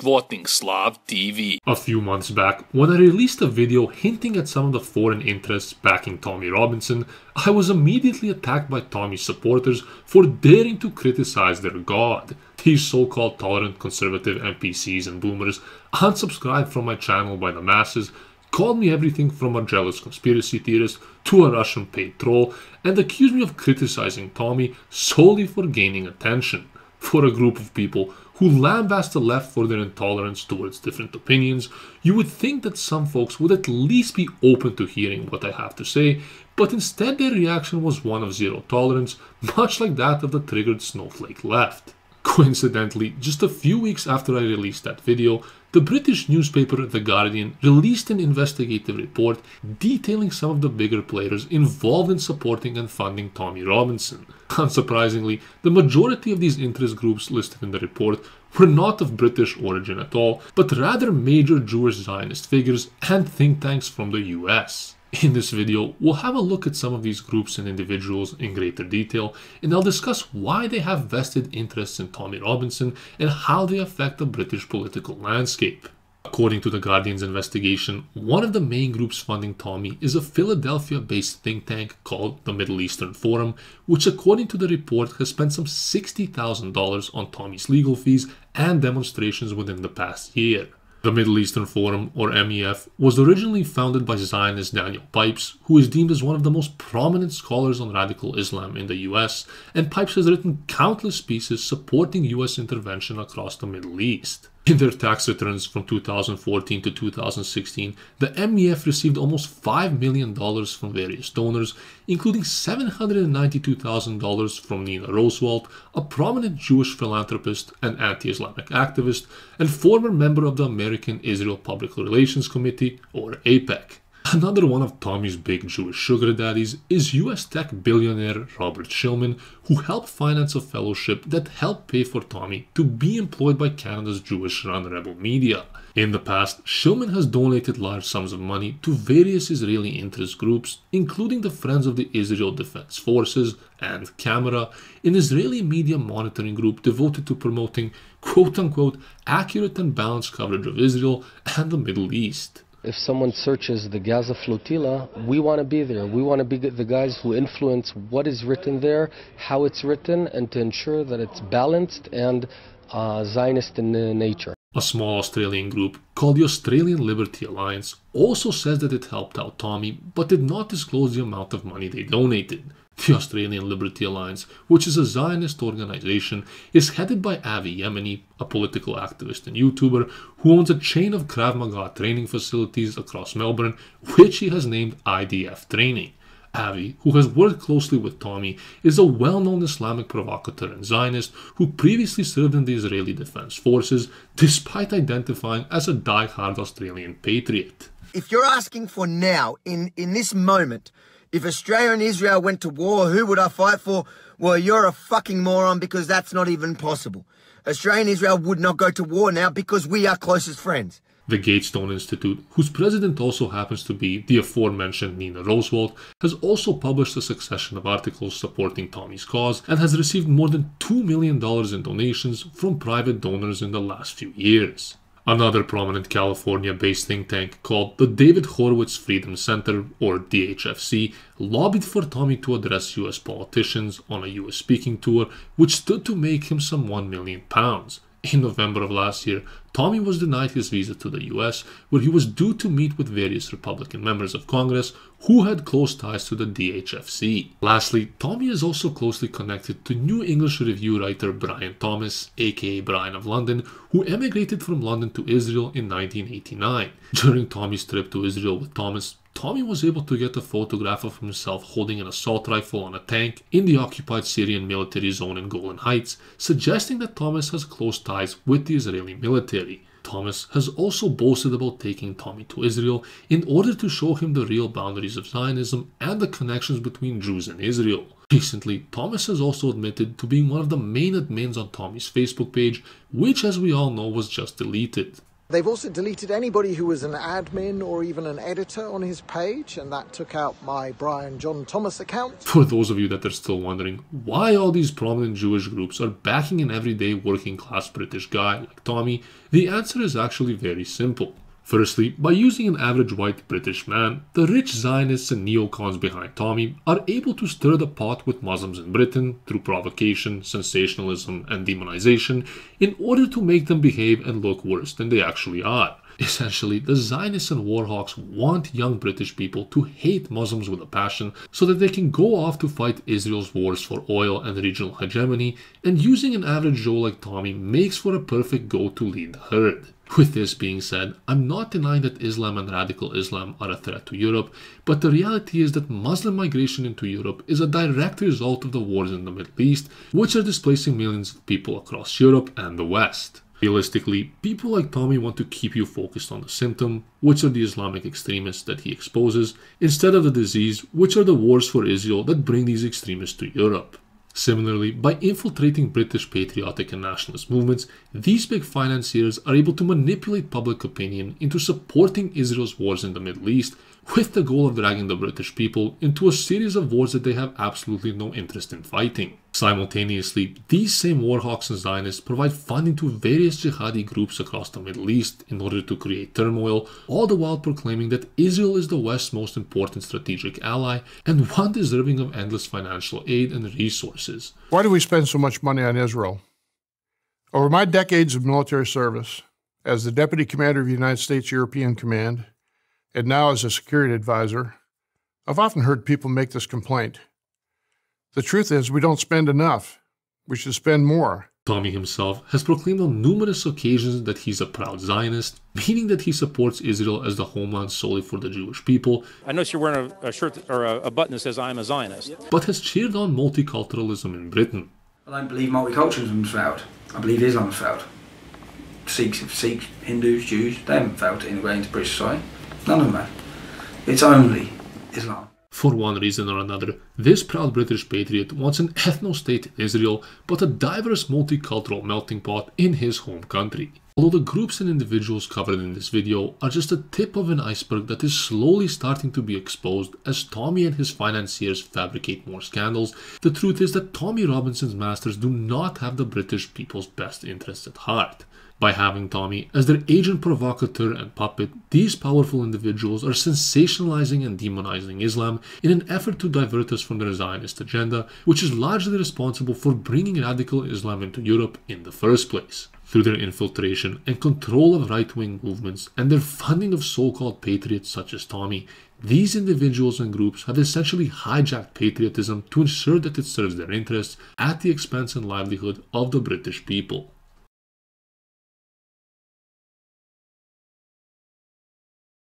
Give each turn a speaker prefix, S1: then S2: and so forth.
S1: Voting Slav TV.
S2: A few months back, when I released a video hinting at some of the foreign interests backing Tommy Robinson, I was immediately attacked by Tommy's supporters for daring to criticize their god. These so-called tolerant conservative NPCs and boomers unsubscribed from my channel by the masses, called me everything from a jealous conspiracy theorist to a Russian paid troll, and accused me of criticizing Tommy solely for gaining attention. For a group of people who lambast the left for their intolerance towards different opinions, you would think that some folks would at least be open to hearing what I have to say, but instead their reaction was one of zero tolerance, much like that of the triggered snowflake left. Coincidentally, just a few weeks after I released that video, the British newspaper The Guardian released an investigative report detailing some of the bigger players involved in supporting and funding Tommy Robinson. Unsurprisingly, the majority of these interest groups listed in the report were not of British origin at all, but rather major Jewish Zionist figures and think tanks from the US. In this video, we'll have a look at some of these groups and individuals in greater detail, and I'll discuss why they have vested interests in Tommy Robinson and how they affect the British political landscape. According to The Guardian's investigation, one of the main groups funding Tommy is a Philadelphia-based think tank called the Middle Eastern Forum, which according to the report has spent some $60,000 on Tommy's legal fees and demonstrations within the past year. The Middle Eastern Forum, or MEF, was originally founded by Zionist Daniel Pipes, who is deemed as one of the most prominent scholars on radical Islam in the US, and Pipes has written countless pieces supporting US intervention across the Middle East. In their tax returns from 2014 to 2016, the MEF received almost $5 million from various donors, including $792,000 from Nina Roosevelt, a prominent Jewish philanthropist and anti-Islamic activist, and former member of the American Israel Public Relations Committee, or AIPAC. Another one of Tommy's big Jewish sugar daddies is US tech billionaire Robert Shillman, who helped finance a fellowship that helped pay for Tommy to be employed by Canada's Jewish-run Rebel Media. In the past, Shillman has donated large sums of money to various Israeli interest groups, including the Friends of the Israel Defense Forces and Camera, an Israeli media monitoring group devoted to promoting quote-unquote accurate and balanced coverage of Israel and the Middle East.
S3: If someone searches the Gaza flotilla, we want to be there. We want to be the guys who influence what is written there, how it's written, and to ensure that it's balanced and Zionist in nature.
S2: A small Australian group called the Australian Liberty Alliance also says that it helped out Tommy, but did not disclose the amount of money they donated. The Australian Liberty Alliance, which is a Zionist organization, is headed by Avi Yemeni, a political activist and YouTuber who owns a chain of Krav Maga training facilities across Melbourne, which he has named IDF Training. Avi, who has worked closely with Tommy, is a well-known Islamic provocateur and Zionist who previously served in the Israeli Defense Forces, despite identifying as a die-hard Australian patriot.
S4: If you're asking for now, in this moment, if Australia and Israel went to war, who would I fight for? Well, you're a fucking moron, because that's not even possible. Australia and Israel would not go to war now because we are closest friends.
S2: The Gatestone Institute, whose president also happens to be the aforementioned Nina Roosevelt, has also published a succession of articles supporting Tommy's cause and has received more than $2 million in donations from private donors in the last few years. Another prominent California-based think tank called the David Horowitz Freedom Center, or DHFC, lobbied for Tommy to address US politicians on a US speaking tour, which stood to make him some £1 million. In November of last year, Tommy was denied his visa to the US, where he was due to meet with various Republican members of Congress who had close ties to the DHFC. Lastly, Tommy is also closely connected to New English Review writer Brian Thomas, aka Brian of London, who emigrated from London to Israel in 1989. During Tommy's trip to Israel with Thomas, Tommy was able to get a photograph of himself holding an assault rifle on a tank in the occupied Syrian military zone in Golan Heights, suggesting that Thomas has close ties with the Israeli military. Thomas has also boasted about taking Tommy to Israel in order to show him the real boundaries of Zionism and the connections between Jews and Israel. Recently, Thomas has also admitted to being one of the main admins on Tommy's Facebook page, which, as we all know, was just deleted.
S5: They've also deleted anybody who was an admin or even an editor on his page, and that took out my Brian John Thomas account.
S2: For those of you that are still wondering why all these prominent Jewish groups are backing an everyday working class British guy like Tommy, the answer is actually very simple. Firstly, by using an average white British man, the rich Zionists and neocons behind Tommy are able to stir the pot with Muslims in Britain through provocation, sensationalism, and demonization in order to make them behave and look worse than they actually are. Essentially, the Zionists and warhawks want young British people to hate Muslims with a passion so that they can go off to fight Israel's wars for oil and regional hegemony, and using an average Joe like Tommy makes for a perfect go to lead the herd. With this being said, I'm not denying that Islam and radical Islam are a threat to Europe, but the reality is that Muslim migration into Europe is a direct result of the wars in the Middle East, which are displacing millions of people across Europe and the West. Realistically, people like Tommy want to keep you focused on the symptom, which are the Islamic extremists that he exposes, instead of the disease, which are the wars for Israel that bring these extremists to Europe. Similarly, by infiltrating British patriotic and nationalist movements, these big financiers are able to manipulate public opinion into supporting Israel's wars in the Middle East, with the goal of dragging the British people into a series of wars that they have absolutely no interest in fighting. Simultaneously, these same warhawks and Zionists provide funding to various jihadi groups across the Middle East in order to create turmoil, all the while proclaiming that Israel is the West's most important strategic ally and one deserving of endless financial aid and resources.
S6: Why do we spend so much money on Israel? Over my decades of military service, as the Deputy Commander of the United States European Command, and now as a security advisor, I've often heard people make this complaint. The truth is, we don't spend enough. We should spend more.
S2: Tommy himself has proclaimed on numerous occasions that he's a proud Zionist, meaning that he supports Israel as the homeland solely for the Jewish people.
S7: I notice you're wearing a shirt or a button that says I'm a Zionist.
S2: But has cheered on multiculturalism in Britain.
S8: I don't believe multiculturalism's failed. I believe Islam's failed. Sikhs, Hindus, Jews, they haven't failed to integrate into British society. None of them have. It's only Islam.
S2: For one reason or another, this proud British patriot wants an ethno-state in Israel, but a diverse multicultural melting pot in his home country. Although the groups and individuals covered in this video are just the tip of an iceberg that is slowly starting to be exposed as Tommy and his financiers fabricate more scandals, the truth is that Tommy Robinson's masters do not have the British people's best interests at heart. By having Tommy as their agent provocateur and puppet, these powerful individuals are sensationalizing and demonizing Islam in an effort to divert us from their Zionist agenda, which is largely responsible for bringing radical Islam into Europe in the first place. Through their infiltration and control of right-wing movements and their funding of so-called patriots such as Tommy, these individuals and groups have essentially hijacked patriotism to ensure that it serves their interests at the expense and livelihood of the British people.